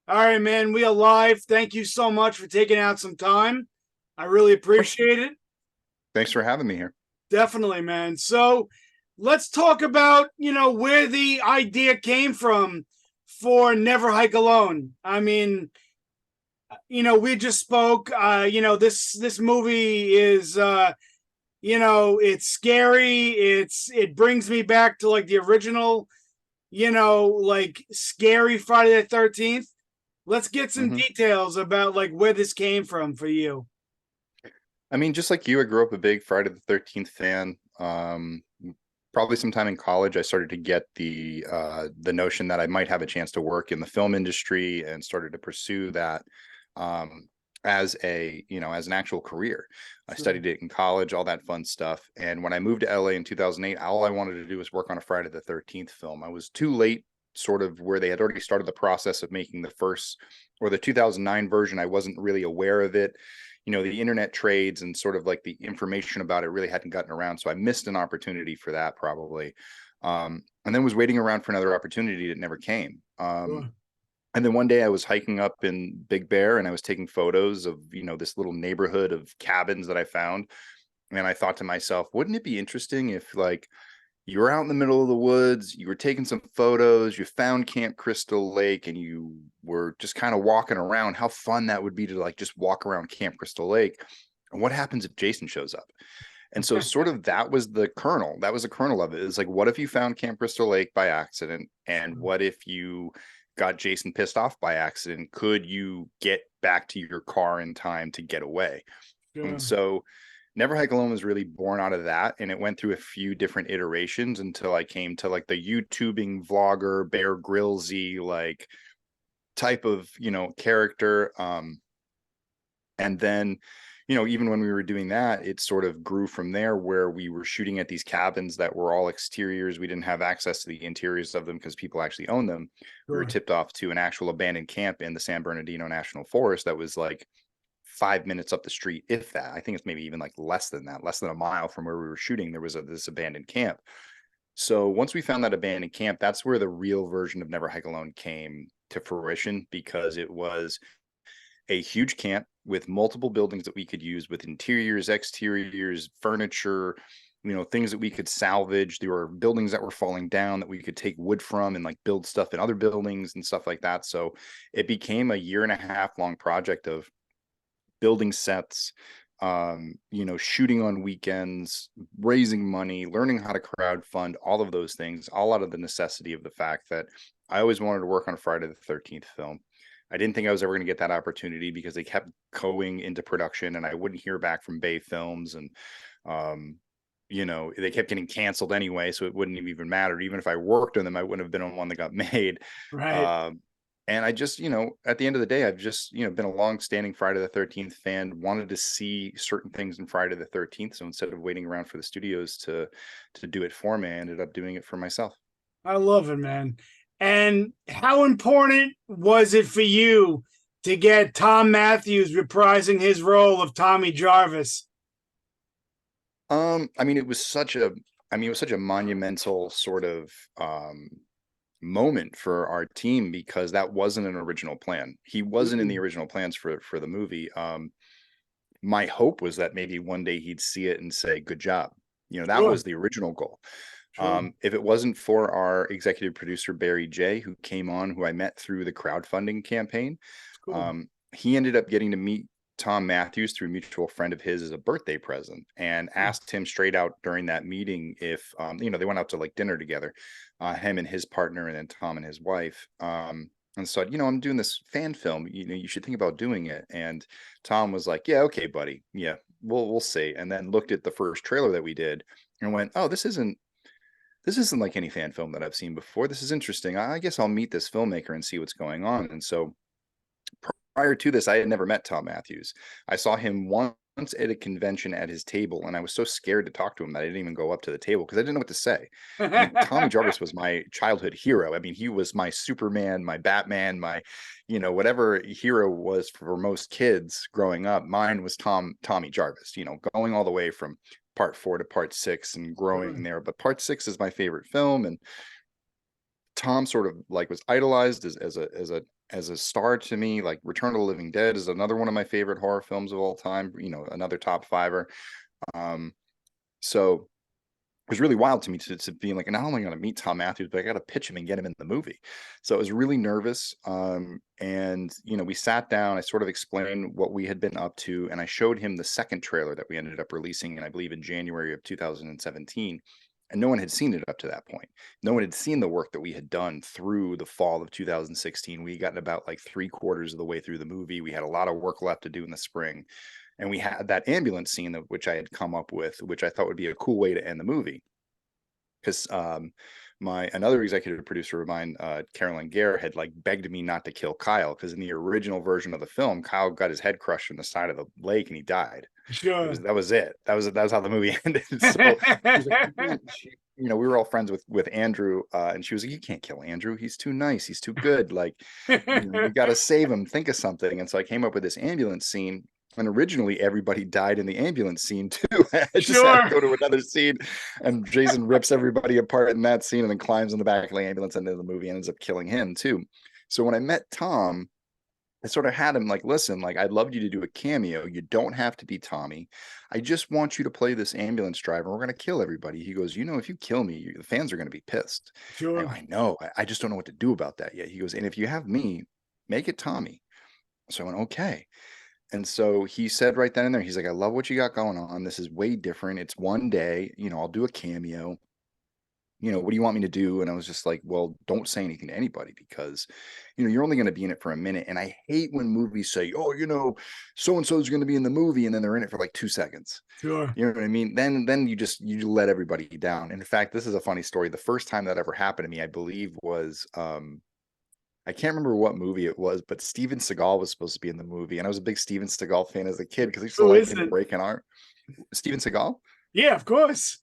All right, man. We are live. Thank you so much for taking out some time. I really Of course. appreciate it. Thanks for having me here. Definitely, man. So let's talk about, where the idea came from for Never Hike Alone. I mean, we just spoke. This movie is it's scary. It brings me back to like the original, like scary Friday the 13th. Let's get some hmm details about like where this came from for you. I mean, just like you, I grew up a big Friday the 13th fan. Probably sometime in college, I started to get the notion that I might have a chance to work in the film industry and started to pursue that um, as as an actual career. I Sure. studied it in college, all that fun stuff. And when I moved to LA in 2008, all I wanted to do was work on a Friday the 13th film. I was too late, sort of where they had already started the process of making the first or the 2009 version. I wasn't really aware of it. The internet trades and sort of like the information about it really hadn't gotten around. So I missed an opportunity for that probably. And then was waiting around for another opportunity that never came. Sure. And then one day I was hiking up in Big Bear and I was taking photos of, this little neighborhood of cabins that I found. And I thought to myself, wouldn't it be interesting if like you were out in the middle of the woods, you were taking some photos, you found Camp Crystal Lake, and you were just kind of walking around. How fun that would be to like just walk around Camp Crystal Lake. And what happens if Jason shows up? And so, sort of, that was the kernel. That was the kernel of it. It's like, what if you found Camp Crystal Lake by accident? And what if you got Jason pissed off by accident? Could you get back to your car in time to get away? And Sure. so, Never Hike Alone was really born out of that, and it went through a few different iterations until I came to like the YouTubing vlogger Bear Grillsy like type of character. And then even when we were doing that, it sort of grew from there, where we were shooting at these cabins that were all exteriors. We didn't have access to the interiors of them because people actually own them. We were Sure. tipped off to an actual abandoned camp in the San Bernardino National Forest that was like 5 minutes up the street, if that. I think it's maybe even like less than that, less than a mile from where we were shooting. There was this abandoned camp. So once we found that abandoned camp, that's where the real version of Never Hike Alone came to fruition, because it was a huge camp with multiple buildings that we could use, with interiors, exteriors, furniture, things that we could salvage. There were buildings that were falling down that we could take wood from and like build stuff in other buildings and stuff like that. So it became a year and a half long project of building sets, shooting on weekends, raising money, learning how to crowdfund, all of those things, all out of the necessity of the fact that I always wanted to work on a Friday the 13th film. I didn't think I was ever going to get that opportunity because they kept going into production and I wouldn't hear back from Bay Films. And, they kept getting canceled anyway. So it wouldn't have even mattered. Even if I worked on them, I wouldn't have been on one that got made. Right. Um, and I just, at the end of the day, I've just, been a long-standing Friday the 13th fan, wanted to see certain things in Friday the 13th. So instead of waiting around for the studios to do it for me, I ended up doing it for myself. I love it, man. And how important was it for you to get Tom Matthews reprising his role of Tommy Jarvis? I mean, it was such a monumental sort of moment for our team, because that wasn't an original plan. He wasn't in the Mm, original plans for the movie. My hope was that maybe one day he'd see it and say, "Good job." That sure. was the original goal. Sure. If it wasn't for our executive producer Barry J, who came on, who I met through the crowdfunding campaign, It's cool. he ended up getting to meet Tom Matthews through a mutual friend of his as a birthday present, and asked him straight out during that meeting if they went out to like dinner together, him and his partner, and then Tom and his wife. And said, I'm doing this fan film. You should think about doing it. And Tom was like, "Yeah, okay, buddy. Yeah, we'll see." And then looked at the first trailer that we did and went, "Oh, this isn't like any fan film that I've seen before. This is interesting. I guess I'll meet this filmmaker and see what's going on." And so prior to this, I had never met Tom Matthews. I saw him once at a convention at his table, and I was so scared to talk to him that I didn't even go up to the table because I didn't know what to say. I mean, Tommy Jarvis was my childhood hero. I mean, he was my Superman, my Batman, my, whatever hero was for most kids growing up. Mine was Tommy Jarvis, going all the way from part 4 to part 6 and growing Sure. there. But part 6 is my favorite film, and Tom sort of like was idolized as a as a star to me. Like Return of the Living Dead is another one of my favorite horror films of all time, another top fiver. So it was really wild to me to being like, not only going to meet Tom Matthews, but I got to pitch him and get him in the movie. So I was really nervous. And we sat down, I sort of explained what we had been up to, and I showed him the second trailer that we ended up releasing, and I believe in January of 2017. And no one had seen it up to that point. No one had seen the work that we had done through the fall of 2016. We got about like 3/4 of the way through the movie. We had a lot of work left to do in the spring. And we had that ambulance scene, which I had come up with, which I thought would be a cool way to end the movie. Because another executive producer of mine, Carolyn Gare, had like begged me not to kill Kyle, because in the original version of the film, Kyle got his head crushed in the side of the lake and he died. Sure. That was it. That was how the movie ended. So she was like, we were all friends with Andrew, and she was like, "You can't kill Andrew. He's too nice. He's too good. Like, we got to save him. Think of something." And so I came up with this ambulance scene. And originally everybody died in the ambulance scene too. I just had to go to another scene, and Jason rips everybody apart in that scene and then climbs in the back of the ambulance, and then the movie ends up killing him too. So when I met Tom, I sort of had him like, "Listen, like, I'd love you to do a cameo. You don't have to be Tommy. I just want you to play this ambulance driver. We're going to kill everybody." He goes, "If you kill me, the fans are going to be pissed." Sure. I go, "I know. I just don't know what to do about that yet." He goes, "And if you have me, make it Tommy." So I went, "Okay." And so he said right then and there, he's like, "I love what you got going on. This is way different. It's one day, I'll do a cameo. What do you want me to do?" And I was just like, "Well, don't say anything to anybody, because, you're only going to be in it for a minute. And I hate when movies say, 'Oh, so-and-so is going to be in the movie,' and then they're in it for like 2 seconds. Sure. You know what I mean? Then you let everybody down." And in fact, this is a funny story. The first time that ever happened to me, I believe, was, I can't remember what movie it was, but Steven Seagal was supposed to be in the movie. And I was a big Steven Seagal fan as a kid, because I used to Who like is him it? breaking art. Steven Seagal? Yeah, of course.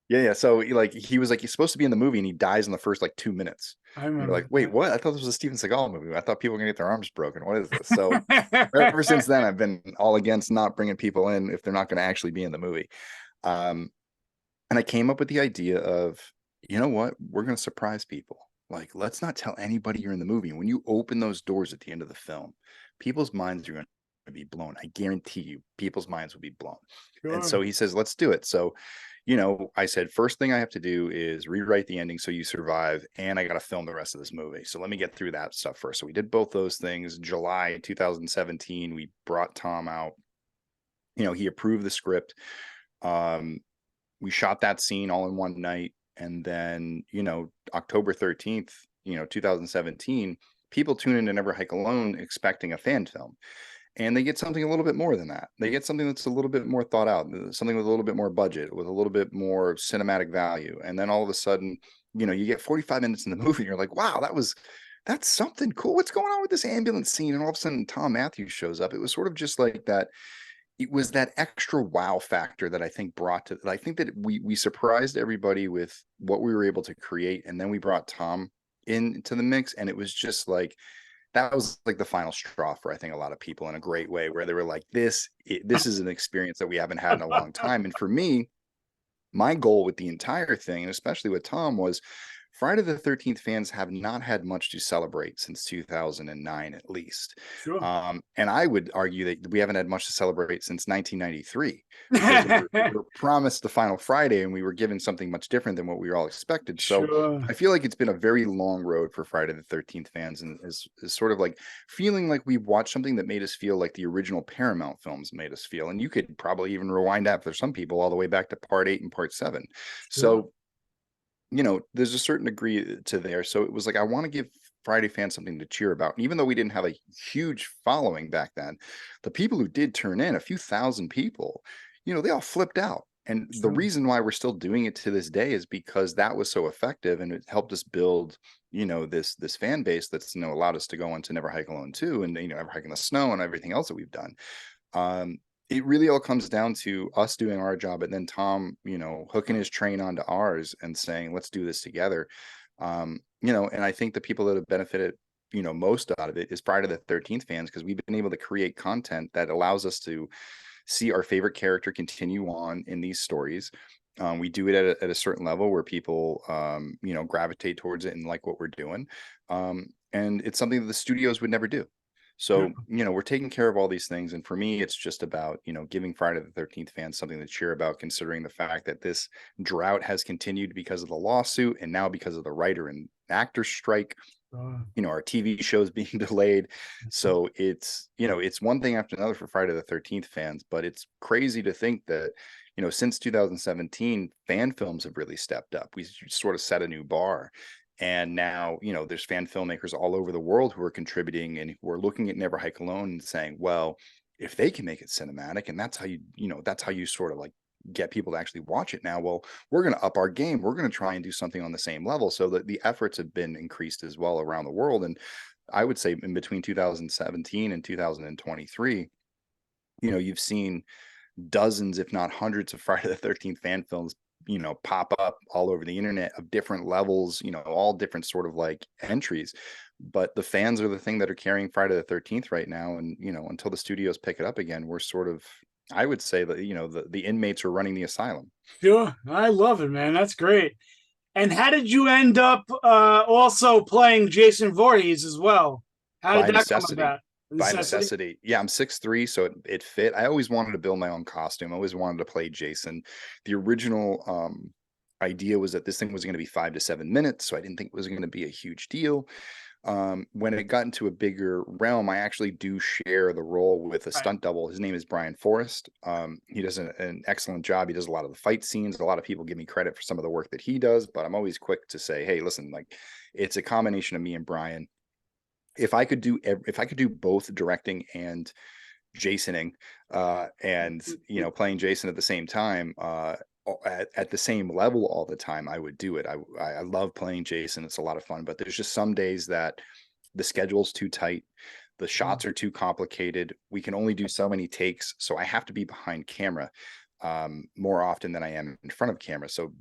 Yeah. So he was like, he's supposed to be in the movie, and he dies in the first like 2 minutes. I And you're like, remember "Wait, what? I thought this was a Steven Seagal movie. I thought people were gonna get their arms broken. What is this?" So ever since then, I've been all against not bringing people in if they're not going to actually be in the movie. And I came up with the idea of, you know what? We're going to surprise people. Like, let's not tell anybody you're in the movie. And when you open those doors at the end of the film, people's minds are going to be blown. I guarantee you, people's minds will be blown. And so Sure. he says, "Let's do it." So, I said, "First thing I have to do is rewrite the ending so you survive, and I got to film the rest of this movie. So let me get through that stuff first." So we did both those things. July 2017, we brought Tom out. He approved the script. We shot that scene all in one night. And then, October 13th, 2017, people tune into Never Hike Alone expecting a fan film. And they get something a little bit more than that. They get something that's a little bit more thought out, something with a little bit more budget, with a little bit more cinematic value. And then all of a sudden, you get 45 minutes in the movie, and you're like, "Wow, that's something cool. What's going on with this ambulance scene?" And all of a sudden, Tom Matthews shows up. It was sort of just like that. It was that extra wow factor that I think I think that we surprised everybody with what we were able to create. And then we brought Tom into the mix, and it was just like, that was like the final straw for, I think, a lot of people, in a great way, where they were like, this is an experience that we haven't had in a long time. And for me, my goal with the entire thing, and especially with Tom, was Friday the 13th fans have not had much to celebrate since 2009, at least. Sure. And I would argue that we haven't had much to celebrate since 1993, because we were promised the final Friday, and we were given something much different than what we were all expected. So Sure. I feel like it's been a very long road for Friday the 13th fans, and is sort of like feeling like we watched something that made us feel like the original Paramount films made us feel. And you could probably even rewind that for some people all the way back to part 8 and part 7. Sure. So there's a certain degree to there. So it was like, I want to give Friday fans something to cheer about. And even though we didn't have a huge following back then, the people who did turn in, a few thousand people, they all flipped out. And the Sure. reason why we're still doing it to this day is because that was so effective, and it helped us build, this fan base that's, allowed us to go into Never Hike Alone 2, and, Never Hike in the Snow, and everything else that we've done. It really all comes down to us doing our job, and then Tom, hooking his train onto ours and saying, "Let's do this together." And I think the people that have benefited, most out of it is Friday the 13th fans, because we've been able to create content that allows us to see our favorite character continue on in these stories. We do it at a certain level where people, gravitate towards it and like what we're doing. and it's something that the studios would never do. Yeah. So, we're taking care of all these things. And for me, it's just about, giving Friday the 13th fans something to cheer about, considering the fact that this drought has continued because of the lawsuit and now because of the writer and actor strike. Our TV shows being delayed. So it's one thing after another for Friday the 13th fans, but it's crazy to think that, since 2017, fan films have really stepped up. We sort of set a new bar. And now, there's fan filmmakers all over the world who are contributing and who are looking at Never Hike Alone and saying, well, if they can make it cinematic, and that's how that's how you sort of like get people to actually watch it now. Well, we're going to up our game. We're going to try and do something on the same level. So that the efforts have been increased as well around the world. And I would say in between 2017 and 2023, you've seen dozens, if not hundreds of Friday the 13th fan films, pop up all over the internet of different levels, all different sort of like entries. But the fans are the thing that are carrying Friday the 13th right now. And, until the studios pick it up again, we're sort of, I would say that, the inmates are running the asylum. Sure. I love it, man. That's great. And how did you end up also playing Jason Voorhees as well? How did By that come necessity. about? By Necessity? necessity. Yeah, I'm 6'3", so it fit. I always wanted to build my own costume. I always wanted to play Jason. The original idea was that this thing was going to be 5 to 7 minutes, so I didn't think it was going to be a huge deal. When it got into a bigger realm, I actually do share the role with a Right. stunt double. His name is Brian Forrest. He does an excellent job. He does a lot of the fight scenes. A lot of people give me credit for some of the work that he does, but I'm always quick to say, hey, listen, like it's a combination of me and Brian. If I could do both directing and Jasoning, and playing Jason at the same time, at the same level all the time, I would do it. I love playing Jason. It's a lot of fun, but there's just some days that the schedule's too tight. The shots are too complicated. We can only do so many takes. So I have to be behind camera more often than I am in front of camera. So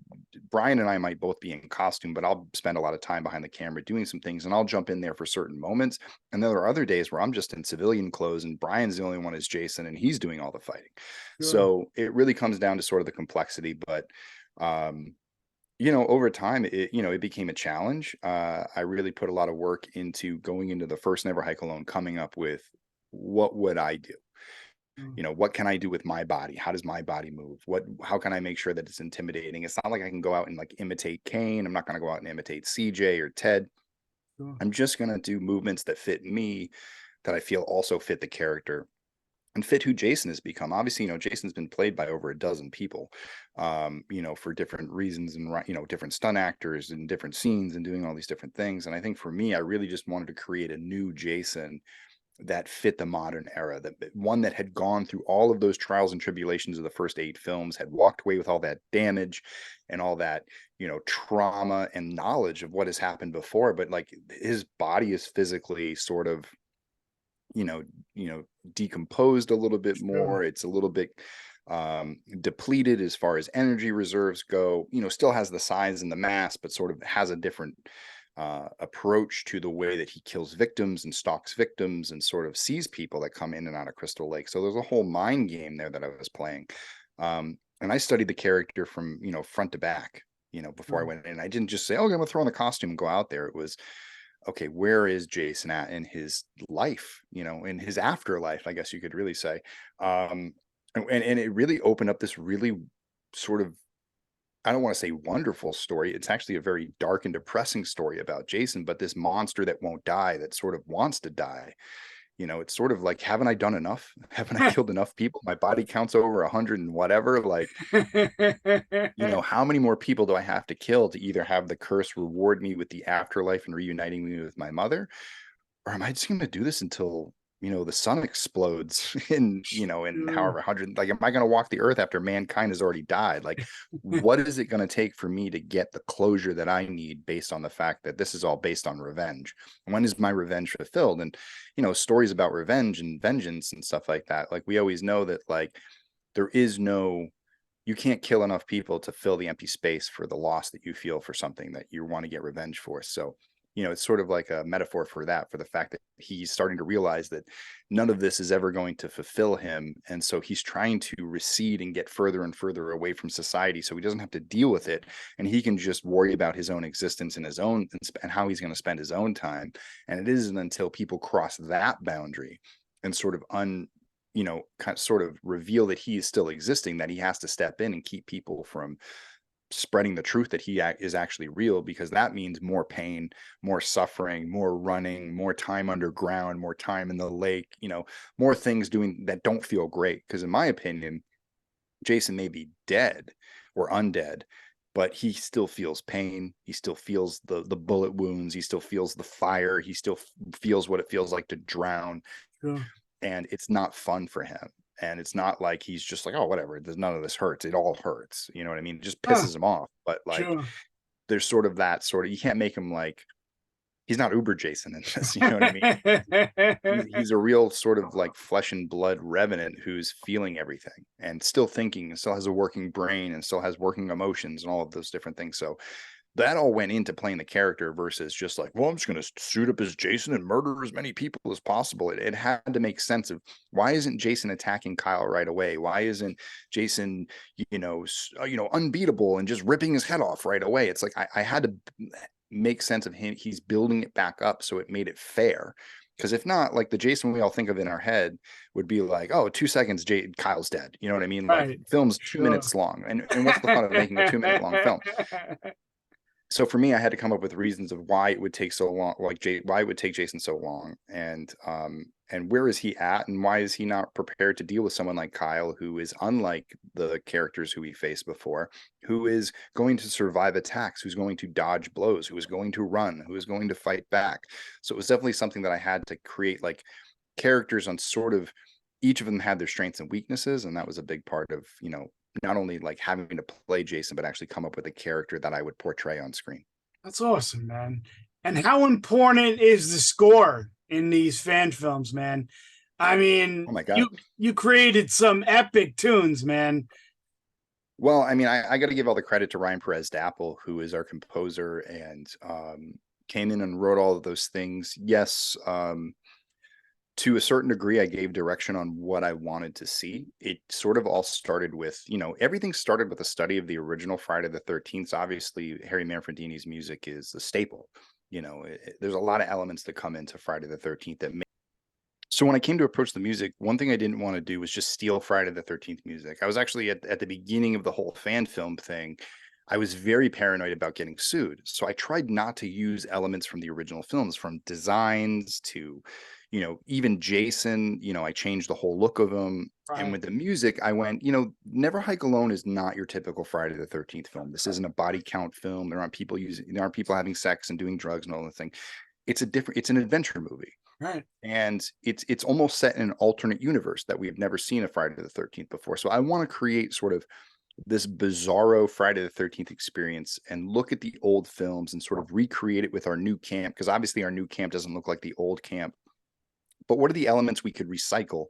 Brian and I might both be in costume, but I'll spend a lot of time behind the camera doing some things, and I'll jump in there for certain moments. And then there are other days where I'm just in civilian clothes and Brian's the only one as Jason and he's doing all the fighting. Sure. So it really comes down to sort of the complexity, but over time, it became a challenge. I really put a lot of work into going into the first Never Hike Alone, coming up with what would I do? What can I do with my body? How does my body move? How can I make sure that it's intimidating? It's not like I can go out and like imitate Kane. I'm not going to go out and imitate CJ or Ted. Sure. I'm just going to do movements that fit me, that I feel also fit the character and fit who Jason has become. Obviously, Jason's been played by over a dozen people, for different reasons and, different stunt actors and different scenes and doing all these different things. And I think for me, I really just wanted to create a new Jason that fit the modern era, that one that had gone through all of those trials and tribulations of the first 8 films, had walked away with all that damage and all that, trauma and knowledge of what has happened before. But like his body is physically sort of, decomposed a little bit more. It's a little bit depleted as far as energy reserves go, still has the size and the mass, but sort of has a different approach to the way that he kills victims and stalks victims and sort of sees people that come in and out of Crystal Lake. So there's a whole mind game there that I was playing. And I studied the character from, front to back, before I went in. I didn't just say, oh, I'm going to throw on the costume and go out there. It was, okay, where is Jason at in his life, in his afterlife, I guess you could really say. And it really opened up this really sort of, I don't want to say wonderful story. It's actually a very dark and depressing story about Jason, but this monster that won't die, that sort of wants to die. It's sort of like, haven't I done enough? Haven't I killed enough people? My body counts over 100 and whatever. Like, how many more people do I have to kill to either have the curse reward me with the afterlife and reuniting me with my mother? Or am I just going to do this until, the sun explodes in however 100, like, am I going to walk the earth after mankind has already died? Like, what is it going to take for me to get the closure that I need based on the fact that this is all based on revenge? When is my revenge fulfilled? And, stories about revenge and vengeance and stuff like that. Like, we always know that, like, you can't kill enough people to fill the empty space for the loss that you feel for something that you want to get revenge for. So you know, it's sort of like a metaphor for that, for the fact that he's starting to realize that none of this is ever going to fulfill him. And so he's trying to recede and get further and further away from society so he doesn't have to deal with it. And he can just worry about his own existence and his own, and how he's going to spend his own time. And it isn't until people cross that boundary and sort of you know, kind of sort of reveal that he is still existing, that he has to step in and keep people from spreading the truth that he is actually real, because that means more pain, more suffering, more running, more time underground, more time in the lake, you know, more things doing that don't feel great. Because in my opinion, Jason may be dead or undead, but he still feels pain. He still feels the bullet wounds. He still feels the fire. He still feels what it feels like to drown. Sure. And it's not fun for him. And it's not like he's just like, oh, whatever, there's none of this hurts. It all hurts. You know what I mean? It just Huh. pisses him off. But like, Sure. there's sort of that sort of, you can't make him like, he's not Uber Jason in this. You know what I mean? He's a real sort of like flesh and blood revenant who's feeling everything and still thinking and still has a working brain and still has working emotions and all of those different things. So that all went into playing the character versus just like, well, I'm just going to suit up as Jason and murder as many people as possible. It had to make sense of, why isn't Jason attacking Kyle right away? Why isn't Jason, you know, unbeatable and just ripping his head off right away? It's like, I had to make sense of him. He's building it back up so it made it fair. Because if not, like the Jason we all think of in our head would be like, oh, 2 seconds, Kyle's dead. You know what I mean? Like, Right. film's 2 Sure. minutes long. And what's the fun of making a 2-minute long film? So for me, I had to come up with reasons of why it would take so long, like why it would take Jason so long, and where is he at, and why is he not prepared to deal with someone like Kyle, who is unlike the characters who he faced before, who is going to survive attacks, who's going to dodge blows, who is going to run, who is going to fight back. So it was definitely something that I had to create, like characters on sort of, each of them had their strengths and weaknesses, and that was a big part of, you know, not only like having to play Jason, but actually come up with a character that I would portray on screen. That's awesome, man. And how important is the score in these fan films, man? I mean, Oh my you God. you created some epic tunes, man. Well, I mean, I got to give all the credit to Ryan Perez Dapple, who is our composer and came in and wrote all of those things. Yes, to a certain degree, I gave direction on what I wanted to see. It sort of all started with, you know, everything started with a study of the original Friday the 13th. So obviously, Harry Manfredini's music is a staple. You know, there's a lot of elements that come into Friday the 13th that make. So when I came to approach the music, one thing I didn't want to do was just steal Friday the 13th music. I was actually at the beginning of the whole fan film thing. I was very paranoid about getting sued. So I tried not to use elements from the original films, from designs to, you know, even Jason. You know, I changed the whole look of him. And Right. with the music, I went, you know, Never Hike Alone is not your typical Friday the 13th film. This isn't a body count film. There aren't people having sex and doing drugs and all that thing. It's an adventure movie. Right. And it's almost set in an alternate universe that we've never seen a Friday the 13th before. So I want to create sort of this bizarro Friday the 13th experience and look at the old films and sort of recreate it with our new camp, because obviously our new camp doesn't look like the old camp. But what are the elements we could recycle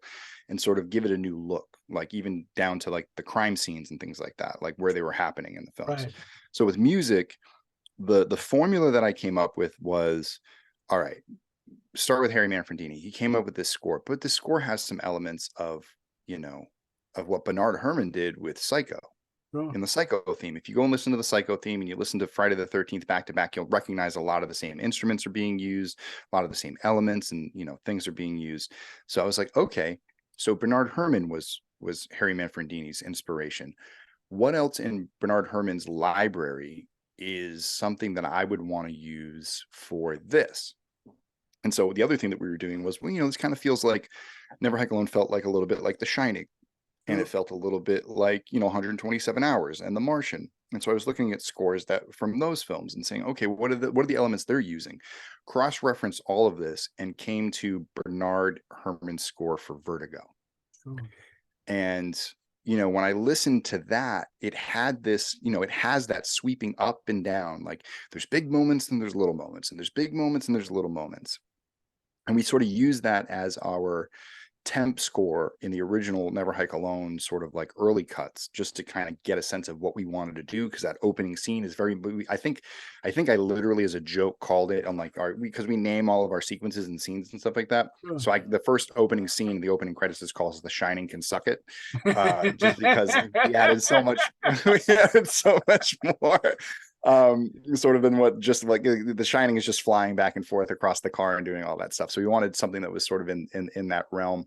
and sort of give it a new look, like even down to like the crime scenes and things like that, like where they were happening in the films. Right. So with music, the formula that I came up with was, all right, start with Harry Manfredini. He came up with this score, but the score has some elements of, you know, of what Bernard Herrmann did with Psycho. Sure. In the Psycho theme, if you go and listen to the Psycho theme and you listen to Friday the 13th back to back, you'll recognize a lot of the same instruments are being used, a lot of the same elements, and, you know, things are being used. So I was like, okay, so Bernard Herrmann was Harry Manfredini's inspiration. What else in Bernard Herrmann's library is something that I would want to use for this? And so the other thing that we were doing was, well, you know, this kind of feels like Never Hike Alone felt like a little bit like The Shining. And it Sure. felt a little bit like, you know, 127 Hours and The Martian. And so I was looking at scores that from those films and saying, okay, what are the elements they're using? Cross-reference all of this and came to Bernard Herrmann's score for Vertigo. Sure. And, you know, when I listened to that, it had this, you know, it has that sweeping up and down. Like there's big moments and there's little moments, and there's big moments and there's little moments. And we sort of use that as our temp score in the original Never Hike Alone, sort of like early cuts, just to kind of get a sense of what we wanted to do, because that opening scene is very, I think I literally as a joke called it, I'm like, because we name all of our sequences and scenes and stuff like that. Sure. So the first opening scene, the opening credits is called The Shining Can Suck It, just because we added so much we added so much more sort of than what just like The Shining is just flying back and forth across the car and doing all that stuff. So we wanted something that was sort of in that realm,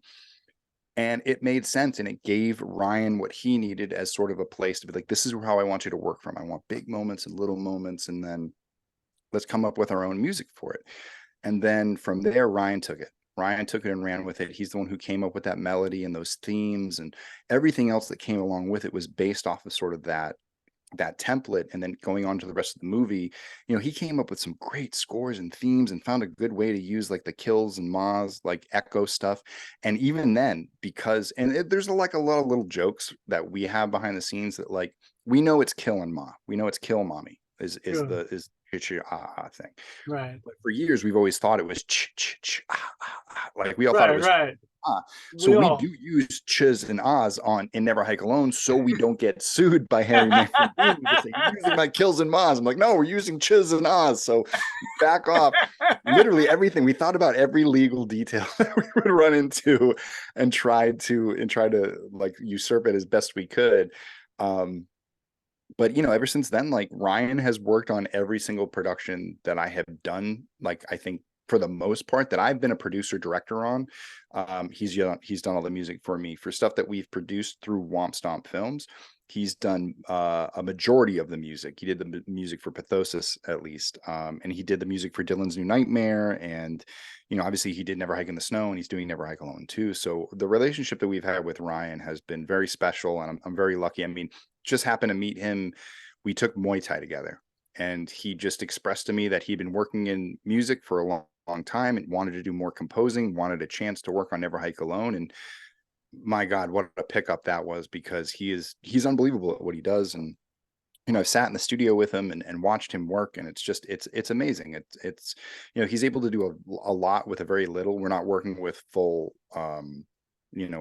and it made sense, and it gave Ryan what he needed as sort of a place to be like, this is how I want you to work from. I want big moments and little moments, and then let's come up with our own music for it. And then from there, Ryan took it and ran with it. He's the one who came up with that melody and those themes, and everything else that came along with it was based off of sort of that template. And then going on to the rest of the movie, he came up with some great scores and themes and found a good way to use like the kills and Ma's like echo stuff. And even then, because there's like a lot of little jokes that we have behind the scenes that, like, we know it's kill and Ma, we know it's kill mommy is Sure. the thing. Right. But for years we've always thought it was like we all thought it was Right. so we do use chs and ahs in Never Hike Alone, so we don't get sued by Harry Manfred because they're using my kills and mahs. I'm like, no, we're using chs and ahs, so back off. Literally everything. We thought about every legal detail that we would run into and tried to like usurp it as best we could. But ever since then, like, Ryan has worked on every single production that I have done. Like, I think for the most part that I've been a producer director on, he's done all the music for me for stuff that we've produced through Womp Stomp Films. He's done a majority of the music. He did the music for Pathosis, at least, and he did the music for Dylan's New Nightmare, and obviously he did Never Hike in the Snow, and he's doing Never Hike Alone too. So the relationship that we've had with Ryan has been very special, and I'm very lucky. I mean, just happened to meet him. We took Muay Thai together, and he just expressed to me that he'd been working in music for a long time and wanted to do more composing, wanted a chance to work on Never Hike Alone. And my God, what a pickup that was, because he's unbelievable at what he does. And I've sat in the studio with him and watched him work, and it's amazing. It's he's able to do a lot with a very little. We're not working with a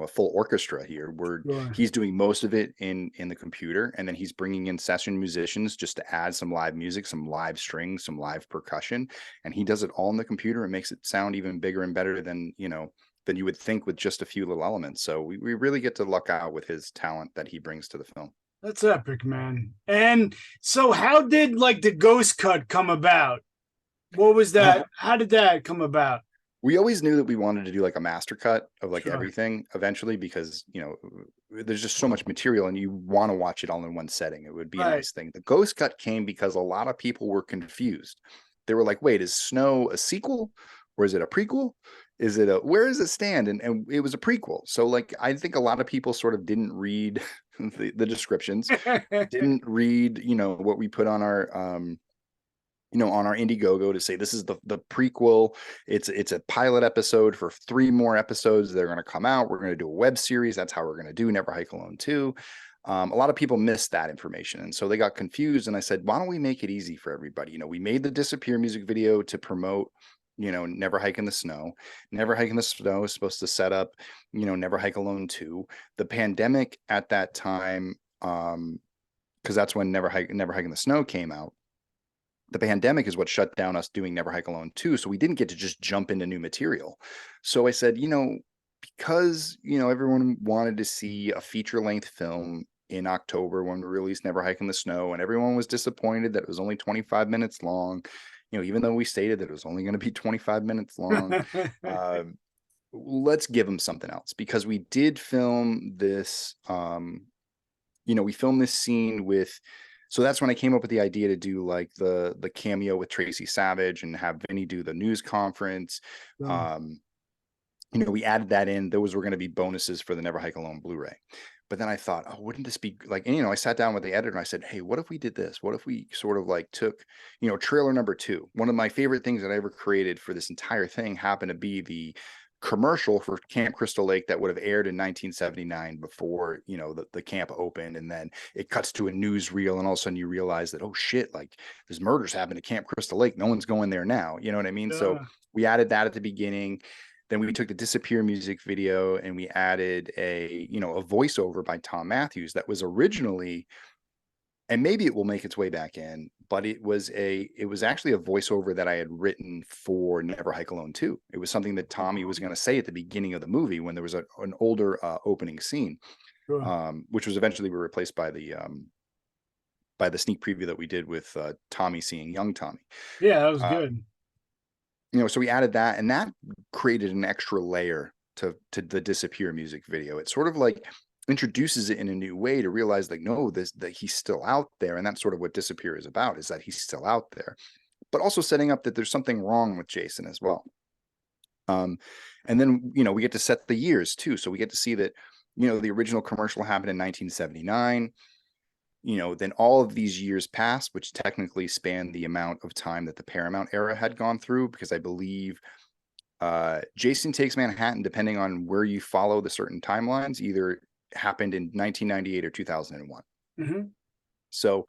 full orchestra here, where he's doing most of it in the computer, and then he's bringing in session musicians just to add some live music, some live strings, some live percussion, and he does it all in the computer and makes it sound even bigger and better than you would think with just a few little elements. So we really get to luck out with his talent that he brings to the film. That's epic, man. And so how did like the ghost cut come about? What was that? How did that come about? We always knew that we wanted to do like a master cut of like everything eventually, because there's just so much material and you want to watch it all in one setting. It would be a nice thing. The ghost cut came because a lot of people were confused. They were like, wait, is Snow a sequel, or is it a prequel? Is it where does it stand? And it was a prequel. So like, I think a lot of people sort of didn't read the descriptions, didn't read what we put on our on our Indiegogo to say this is the prequel. It's a pilot episode for 3 more episodes. They're going to come out. We're going to do a web series. That's how we're going to do Never Hike Alone 2. A lot of people missed that information, and so they got confused. And I said, why don't we make it easy for everybody? We made the Disappear music video to promote Never Hike in the Snow. Never Hike in the Snow is supposed to set up Never Hike Alone 2. The pandemic at that time, because that's when Never Hike in the Snow came out. The pandemic is what shut down us doing Never Hike Alone 2. So we didn't get to just jump into new material. So I said, because, everyone wanted to see a feature length film in October when we released Never Hike in the Snow, and everyone was disappointed that it was only 25 minutes long, even though we stated that it was only going to be 25 minutes long, let's give them something else, because we did film this, we filmed this scene with, so that's when I came up with the idea to do like the cameo with Tracy Savage and have Vinny do the news conference. We added that in. Those were going to be bonuses for the Never Hike Alone Blu-ray. But then I thought, oh, wouldn't this be like, and, I sat down with the editor and I said, hey, what if we did this? What if we sort of like took, trailer number 2? One of my favorite things that I ever created for this entire thing happened to be the commercial for Camp Crystal Lake that would have aired in 1979 before the camp opened, and then it cuts to a newsreel, and all of a sudden you realize that, oh shit, like there's murders happening at Camp Crystal Lake, no one's going there now, you know what I mean? So we added that at the beginning. Then we took the Disappear music video and we added a voiceover by Tom Matthews that was originally, and maybe it will make its way back in, but it was actually a voiceover that I had written for Never Hike Alone 2. It was something that Tommy was going to say at the beginning of the movie when there was an older opening scene, Sure. which was eventually replaced by the sneak preview that we did with Tommy seeing young Tommy. Yeah, that was Uh, good. so we added that, and that created an extra layer to the Disappear music video. It sort of like introduces it in a new way to realize like, no, that he's still out there. And that's sort of what Disappear is about, is that he's still out there, but also setting up that there's something wrong with Jason as well. And then, we get to set the years too. So we get to see that, the original commercial happened in 1979. Then all of these years pass, which technically span the amount of time that the Paramount era had gone through, because I believe Jason Takes Manhattan, depending on where you follow the certain timelines, either happened in 1998 or 2001. Mm-hmm. So,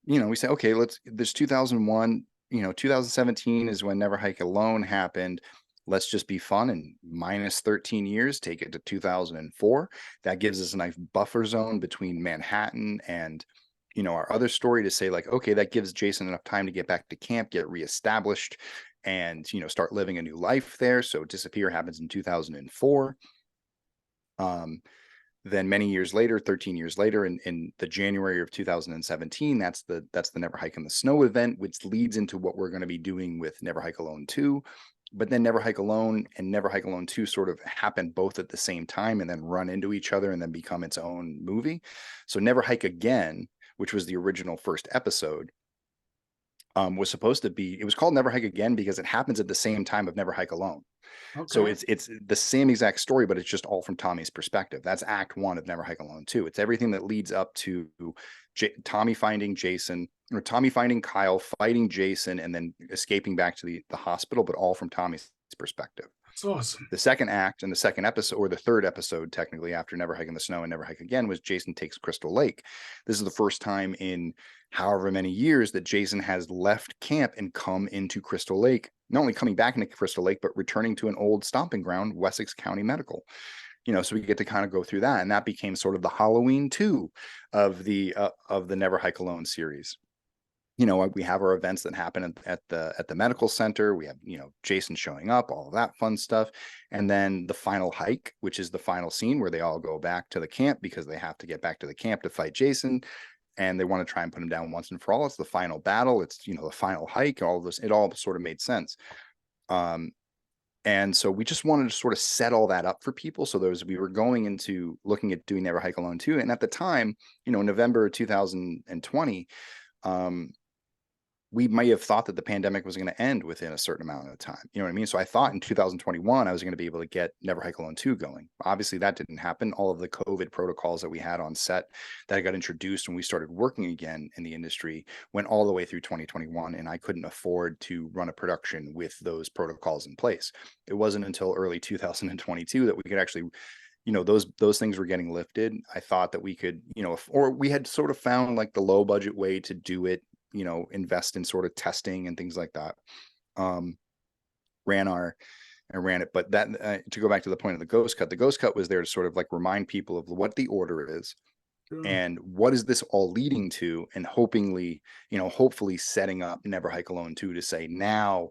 we say, okay, there's 2001, 2017 is when Never Hike Alone happened. Let's just be fun and minus 13 years, take it to 2004. That gives us a nice buffer zone between Manhattan and, our other story, to say like, okay, that gives Jason enough time to get back to camp, get reestablished, and, start living a new life there. So Disappear happens in 2004. Then many years later, 13 years later, in the January of 2017, that's the Never Hike in the Snow event, which leads into what we're going to be doing with Never Hike Alone 2. But then Never Hike Alone and Never Hike Alone 2 sort of happen both at the same time and then run into each other and then become its own movie. So Never Hike Again, which was the original first episode, was supposed to be, it was called Never Hike Again because it happens at the same time of Never Hike Alone. So Okay. it's the same exact story, but it's just all from Tommy's perspective. That's act one of Never Hike Alone 2. It's everything that leads up to Tommy finding Jason, or Tommy finding Kyle, fighting Jason, and then escaping back to the hospital, but all from Tommy's perspective. That's awesome. The second act and the second episode, or the third episode, technically, after Never Hike in the Snow and Never Hike Again, was Jason Takes Crystal Lake. This is the first time in however many years that Jason has left camp and come into Crystal Lake. Not only coming back into Crystal Lake, but returning to an old stomping ground, Wessex County Medical. So we get to kind of go through that, and that became sort of the Halloween 2 of the Never Hike Alone series. We have our events that happen at the medical center. We have, Jason showing up, all of that fun stuff. And then the final hike, which is the final scene where they all go back to the camp because they have to get back to the camp to fight Jason. And they want to try and put him down once and for all. It's the final battle. It's, the final hike, all of this, it all sort of made sense. And so we just wanted to sort of set all that up for people. So we were going into looking at doing Never Hike Alone 2. And at the time, November 2020, we might have thought that the pandemic was going to end within a certain amount of time. You know what I mean? So I thought in 2021, I was going to be able to get Never Hike Alone 2 going. Obviously, that didn't happen. All of the COVID protocols that we had on set that got introduced when we started working again in the industry went all the way through 2021, and I couldn't afford to run a production with those protocols in place. It wasn't until early 2022 that we could actually, those things were getting lifted. I thought that we could, or we had sort of found like the low budget way to do it, invest in sort of testing and things like that. Ran it, but that to go back to the point of the ghost cut was there to sort of like remind people of what the order is. Sure. And what is this all leading to, and hopefully setting up Never Hike Alone 2 to say, now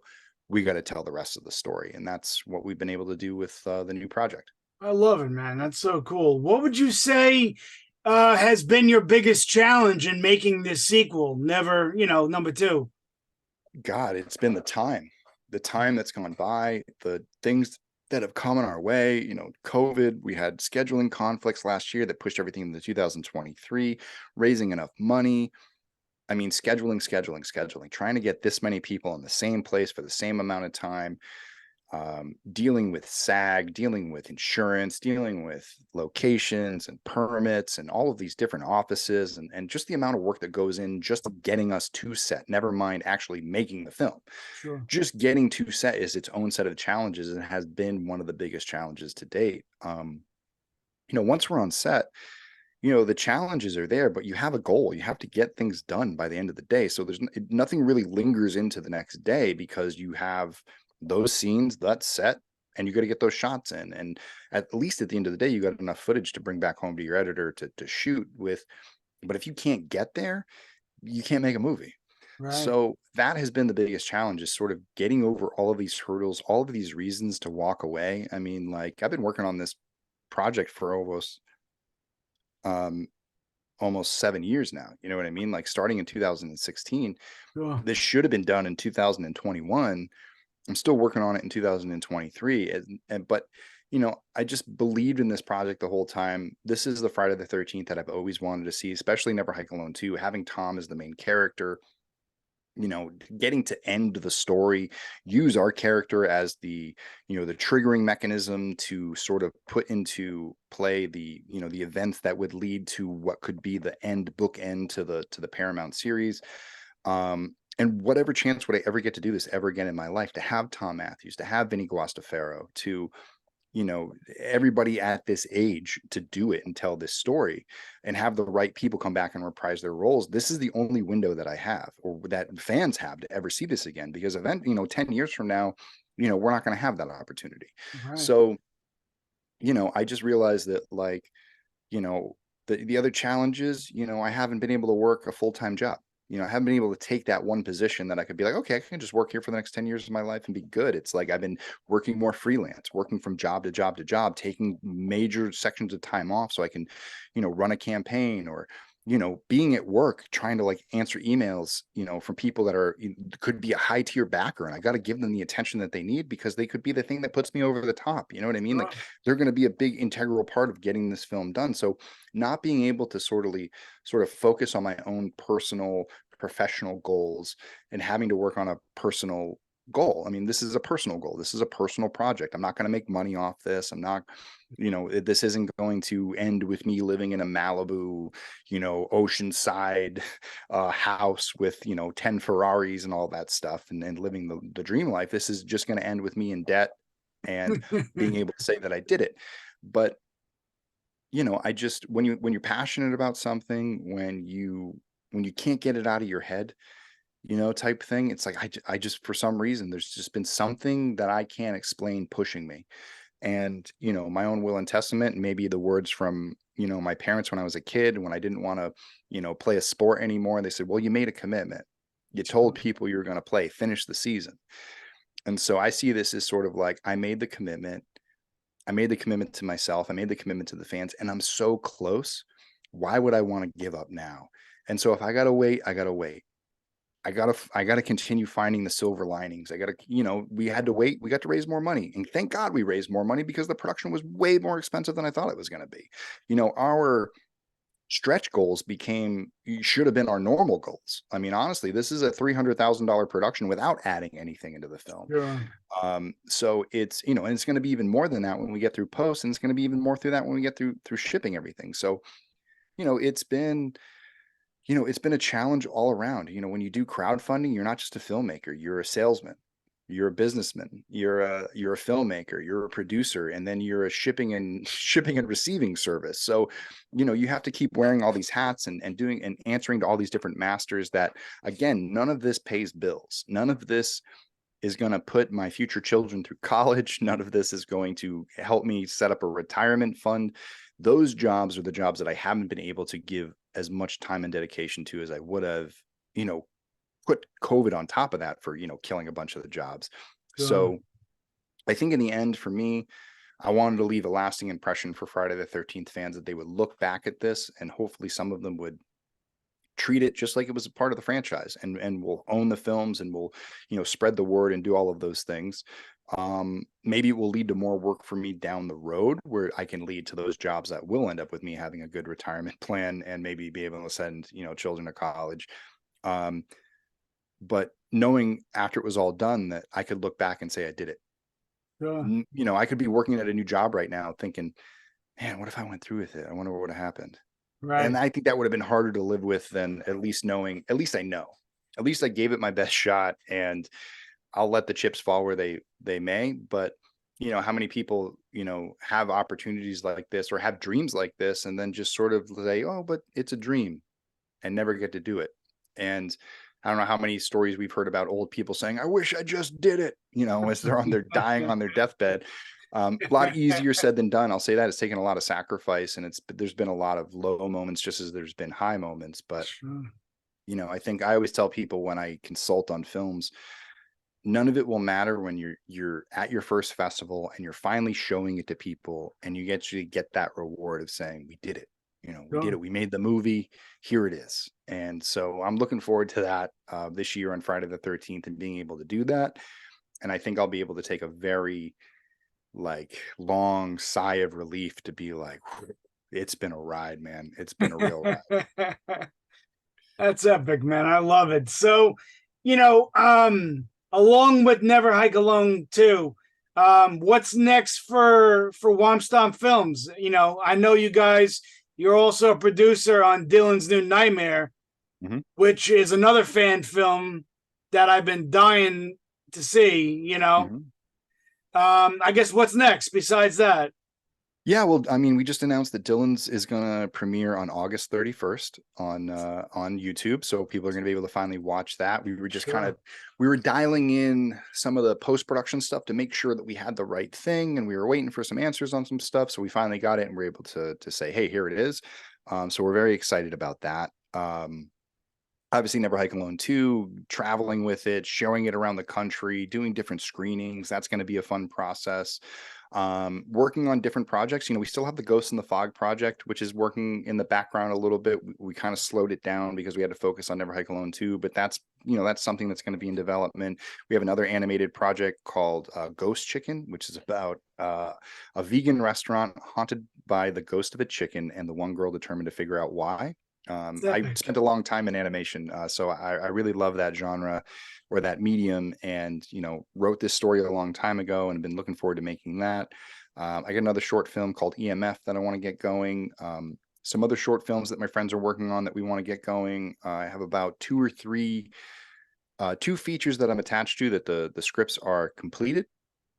we got to tell the rest of the story. And that's what we've been able to do with the new project. I love it, man. That's so cool. What would you say has been your biggest challenge in making this sequel? Never, number 2. God, it's been the time that's gone by, the things that have come in our way. COVID, we had scheduling conflicts last year that pushed everything into 2023, raising enough money. I mean, scheduling, trying to get this many people in the same place for the same amount of time. Dealing with SAG, dealing with insurance, dealing with locations and permits and all of these different offices, and just the amount of work that goes in just getting us to set, never mind actually making the film. Sure. Just getting to set is its own set of challenges, and has been one of the biggest challenges to date. Once we're on set, the challenges are there, but you have a goal. You have to get things done by the end of the day. So nothing really lingers into the next day, because you have those scenes, that set, and you got to get those shots in. And at least at the end of the day, you got enough footage to bring back home to your editor to shoot with. But if you can't get there, you can't make a movie. Right. So that has been the biggest challenge, is sort of getting over all of these hurdles, all of these reasons to walk away. I mean, like, I've been working on this project for um almost 7 years now. You know what I mean? Like, starting in 2016, Sure. this should have been done in 2021. I'm still working on it in 2023. But, I just believed in this project the whole time. This is the Friday the 13th that I've always wanted to see, especially Never Hike Alone 2, having Tom as the main character, getting to end the story, use our character as the triggering mechanism to sort of put into play the events that would lead to what could be the bookend to the Paramount series. And whatever chance would I ever get to do this ever again in my life, to have Tom Matthews, to have Vinny Guastafaro, to everybody at this age to do it and tell this story, and have the right people come back and reprise their roles. This is the only window that I have, or that fans have, to ever see this again, because 10 years from now, we're not going to have that opportunity. Right. So, I just realized that, like, you know, the other challenges, I haven't been able to work a full-time job. I haven't been able to take that one position that I could be like, okay, I can just work here for the next 10 years of my life and be good. It's like, I've been working more freelance, working from job to job to job, taking major sections of time off so I can, run a campaign, or, being at work, trying to, like, answer emails, from people that could be a high tier backer. And I got to give them the attention that they need, because they could be the thing that puts me over the top. You know what I mean? Like, Sure. they're going to be a big integral part of getting this film done. So not being able to sort of focus on my own personal professional goals, and having to work on a personal goal. I mean, this is a personal goal. This is a personal project. I'm not going to make money off this. I'm not, this isn't going to end with me living in a Malibu, oceanside house with, 10 Ferraris and all that stuff, and living the dream life. This is just going to end with me in debt and being able to say that I did it. But, I just, when you're passionate about something, when you can't get it out of your head, type thing, it's like, I just, for some reason, there's just been something that I can't explain pushing me. And, my own will and testament, and maybe the words from, my parents when I was a kid, when I didn't want to, play a sport anymore. They said, well, you made a commitment. You told people you were going to play, finish the season. And so I see this as sort of like, I made the commitment. I made the commitment to myself. I made the commitment to the fans, and I'm so close. Why would I want to give up now? And so if I got to wait, I got to wait. I gotta continue finding the silver linings. I gotta, we had to wait. We got to raise more money, and thank God we raised more money, because the production was way more expensive than I thought it was going to be. Our stretch goals should have been our normal goals. I mean, honestly, this is a $300,000 production without adding anything into the film. Sure. So it's, and it's going to be even more than that when we get through post, and it's going to be even more through that when we get through shipping everything. So, it's been it's been a challenge all around. When you do crowdfunding, you're not just a filmmaker, you're a salesman, you're a businessman, you're a filmmaker, you're a producer, and then you're a shipping and receiving service. So, you have to keep wearing all these hats, and doing and answering to all these different masters that, again, none of this pays bills. None of this is going to put my future children through college. None of this is going to help me set up a retirement fund. Those jobs are the jobs that I haven't been able to give as much time and dedication to as I would have, put COVID on top of that for, killing a bunch of the jobs. Sure. So I think in the end, for me, I wanted to leave a lasting impression for Friday the 13th fans, that they would look back at this, and hopefully some of them would treat it just like it was a part of the franchise, and we'll own the films, and we'll, spread the word and do all of those things. Maybe it will lead to more work for me down the road, where I can lead to those jobs that will end up with me having a good retirement plan, and maybe be able to send, children to college. But knowing after it was all done that I could look back and say I did it. Sure. I could be working at a new job right now thinking, man, what if I went through with it? I wonder what would have happened. And Right. I think that would have been harder to live with than at least I know, at least I gave it my best shot, and I'll let the chips fall where they may. But, how many people, have opportunities like this, or have dreams like this, and then just sort of say, oh, but it's a dream, and never get to do it. And I don't know how many stories we've heard about old people saying, I wish I just did it, as they're dying on their deathbed. A lot easier said than done. I'll say that. It's taken a lot of sacrifice, and there's been a lot of low moments just as there's been high moments. But, Sure. I think I always tell people when I consult on films, none of it will matter when you're at your first festival and you're finally showing it to people and you actually get that reward of saying, we did it. We did Sure. it. We made the movie. Here it is. And so I'm looking forward to that this year on Friday the 13th and being able to do that. And I think I'll be able to take a very long sigh of relief to be like, it's been a ride, man. It's been a real ride. That's epic, man. I love it. So, along with Never Hike Alone too, what's next for Womp Stomp Films? I know you guys, you're also a producer on Dylan's New Nightmare, which is another fan film that I've been dying to see, I guess what's next besides that? Yeah, well, I mean, we just announced that Dylan's is going to premiere on August 31st on YouTube, so people are going to be able to finally watch that. We were just we were dialing in some of the post-production stuff to make sure that we had the right thing, and we were waiting for some answers on some stuff, so we finally got it and we're able to say, hey, here it is. So we're very excited about that. Obviously Never Hike Alone 2, traveling with it, showing it around the country, doing different screenings. That's going to be a fun process. Working on different projects. We still have the Ghost in the Fog project, which is working in the background a little bit. We kind of slowed it down because we had to focus on Never Hike Alone 2, but that's something that's going to be in development. We have another animated project called Ghost Chicken, which is about a vegan restaurant haunted by the ghost of a chicken and the one girl determined to figure out why. I spent a long time in animation, so I really love that genre or that medium, and wrote this story a long time ago and been looking forward to making that. I got another short film called EMF that I want to get going. Some other short films that my friends are working on that we want to get going. I have about two or three two features that I'm attached to that the scripts are completed.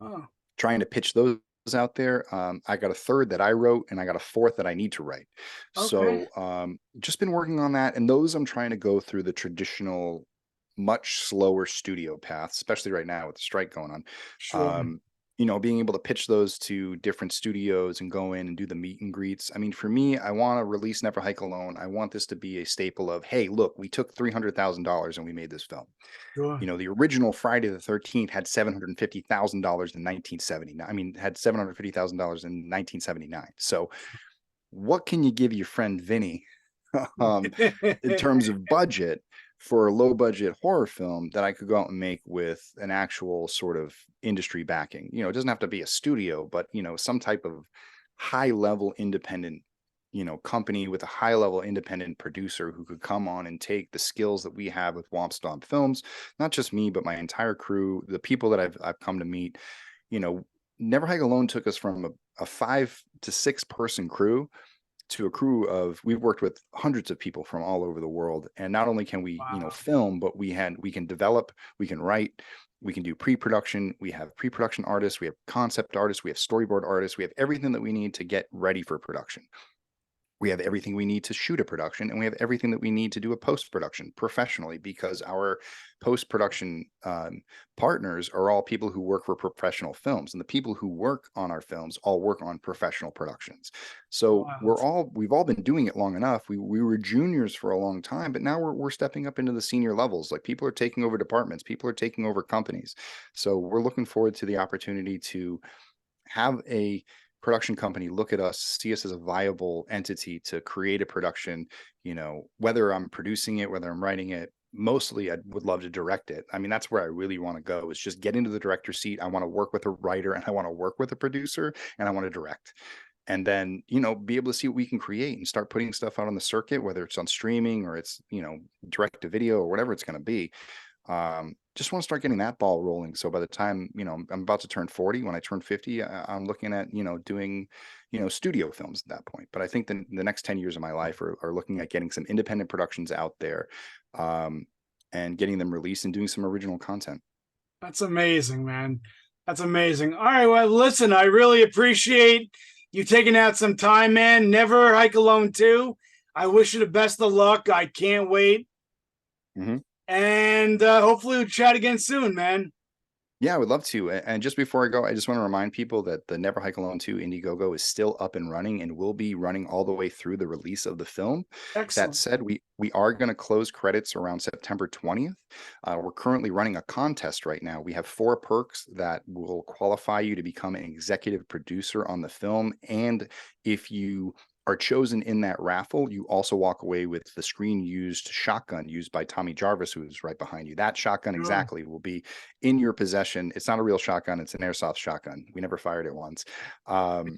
Oh. Trying to pitch those out there. I got a third that I wrote and I got a fourth that I need to write. Okay. So just been working on that, and those I'm trying to go through the traditional, much slower studio path, especially right now with the strike going on. Sure. Being able to pitch those to different studios and go in and do the meet and greets. I mean, for me, I want to release Never Hike Alone. I want this to be a staple of, hey, look, we took $300,000 and we made this film. Sure. The original Friday the 13th had $750,000 in 1979. I mean, had $750,000 in 1979. So what can you give your friend Vinny in terms of budget for a low budget horror film that I could go out and make with an actual sort of industry backing? It doesn't have to be a studio, but some type of high level independent company with a high level independent producer who could come on and take the skills that we have with Womp Stomp Films, not just me, but my entire crew, the people that I've come to meet. Never Hike Alone took us from a 5 to 6 person crew to a crew of, we've worked with hundreds of people from all over the world. And not only can we, film, but we can develop, we can write, we can do pre-production. We have pre-production artists, we have concept artists, we have storyboard artists, we have everything that we need to get ready for production. We have everything we need to shoot a production, and we have everything that we need to do a post-production professionally, because our post-production partners are all people who work for professional films, and the people who work on our films all work on professional productions. So we've all been doing it long enough. We were juniors for a long time, but now we're stepping up into the senior levels. Like, people are taking over departments, people are taking over companies. So we're looking forward to the opportunity to have a production company look at us, see us as a viable entity to create a production, whether I'm producing it, whether I'm writing it. Mostly I would love to direct it. I mean, that's where I really want to go, is just get into the director's seat. I want to work with a writer, and I want to work with a producer, and I want to direct. And then, be able to see what we can create and start putting stuff out on the circuit, whether it's on streaming or it's, direct to video or whatever it's going to be. Just want to start getting that ball rolling. So by the time, I'm about to turn 40, when I turn 50, I'm looking at, doing, studio films at that point. But I think the next 10 years of my life are looking at getting some independent productions out there, and getting them released and doing some original content. That's amazing, man. That's amazing. All right. Well, listen, I really appreciate you taking out some time, man. Never Hike Alone 2. I wish you the best of luck. I can't wait. And hopefully we'll chat again soon, man. Yeah, I would love to. And just before I go, I just want to remind people that the Never Hike Alone 2 Indiegogo is still up and running and will be running all the way through the release of the film. That Excellent. said, we are going to close credits around September 20th. We're currently running a contest right now. We have 4 perks that will qualify you to become an executive producer on the film. And if you are chosen in that raffle, you also walk away with the screen used shotgun used by Tommy Jarvis, who is right behind you. That shotgun Sure. exactly will be in your possession. It's not a real shotgun, it's an airsoft shotgun. We never fired it once. Um,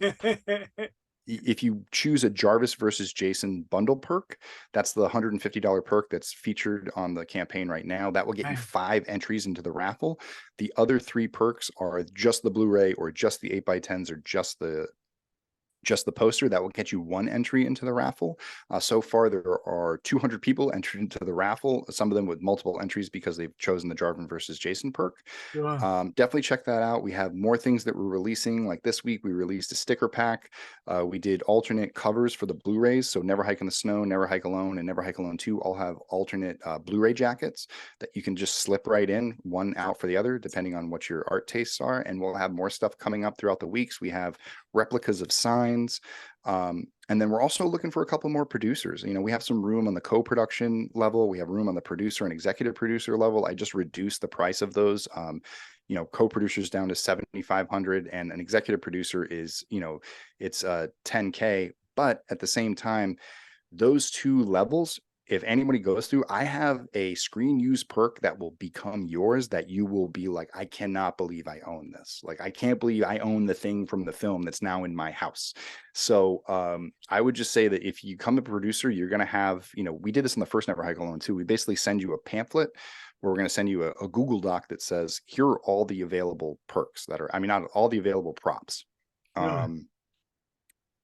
if you choose a Jarvis versus Jason bundle perk, that's the $150 perk that's featured on the campaign right now. That will get you Man. 5 entries into the raffle. The other 3 perks are just the Blu-ray or just the 8x10s or just the poster. That will get you 1 entry into the raffle. So far, there are 200 people entered into the raffle, some of them with multiple entries because they've chosen the Jarvin versus Jason perk. Sure. Definitely check that out. We have more things that we're releasing. Like this week, we released a sticker pack. We did alternate covers for the Blu-rays. So Never Hike in the Snow, Never Hike Alone, and Never Hike Alone 2 all have alternate Blu-ray jackets that you can just slip right in, one out for the other, depending on what your art tastes are. And we'll have more stuff coming up throughout the weeks. We have replicas of signs. And then we're also looking for a couple more producers. We have some room on the co-production level. We have room on the producer and executive producer level. I just reduced the price of those. Co-producers down to 7,500, and an executive producer is, it's 10K. But at the same time, those 2 levels, if anybody goes through, I have a screen use perk that will become yours that you will be like, I cannot believe I own this. Like, I can't believe I own the thing from the film that's now in my house. So I would just say that if you become a producer, you're going to have, we did this in the first Never Hike Alone too. We basically send you a pamphlet where we're going to send you a Google Doc that says, here are all the available perks that are, not all the available props. Sure.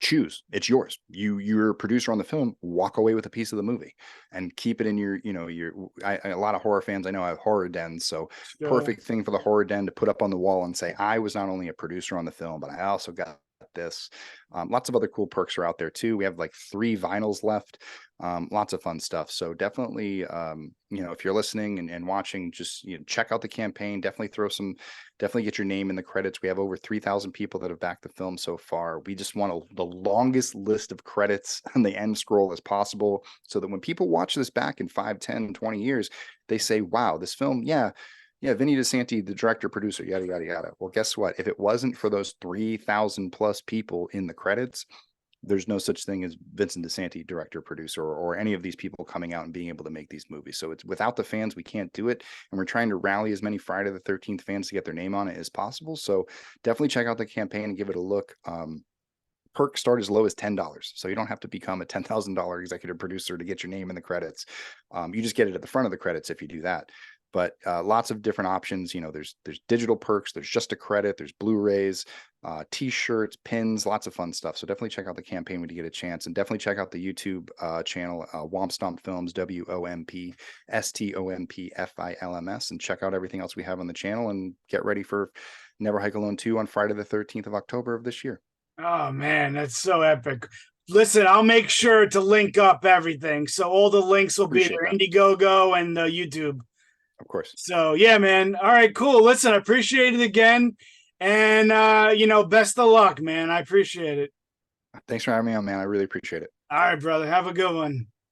Choose, it's yours. You're a producer on the film, walk away with a piece of the movie and keep it in your a lot of horror fans I know have horror dens, so Sure. perfect thing for the horror den to put up on the wall and say, I was not only a producer on the film, but I also got this. Lots of other cool perks are out there too. We have like 3 vinyls left. Lots of fun stuff. So definitely, if you're listening and watching, just check out the campaign. Definitely get your name in the credits. We have over 3,000 people that have backed the film so far. We just want the longest list of credits on the end scroll as possible, so that when people watch this back in 5, 10, 20 years, they say, wow, this film, yeah, Vinny DiSanti, the director, producer, yada, yada, yada. Well, guess what? If it wasn't for those 3,000 plus people in the credits, there's no such thing as Vincent DiSanti, director, producer, or any of these people coming out and being able to make these movies. So it's without the fans, we can't do it. And we're trying to rally as many Friday the 13th fans to get their name on it as possible. So definitely check out the campaign and give it a look. Perks start as low as $10. So you don't have to become a $10,000 executive producer to get your name in the credits. You just get it at the front of the credits if you do that. But lots of different options. There's digital perks, there's just a credit, there's Blu-rays, t-shirts, pins, lots of fun stuff. So definitely check out the campaign when you get a chance, and definitely check out the YouTube channel, Womp Stomp Films, WOMPSTOMPFILMS, and check out everything else we have on the channel, and get ready for Never Hike Alone 2 on Friday the 13th of October of this year. Oh man, that's so epic. Listen, I'll make sure to link up everything. So all the links will be Appreciate there, that. Indiegogo and YouTube. Of course. So yeah, man. All right, cool. Listen, I appreciate it again. And best of luck, man. I appreciate it. Thanks for having me on, man. I really appreciate it. All right, brother. Have a good one.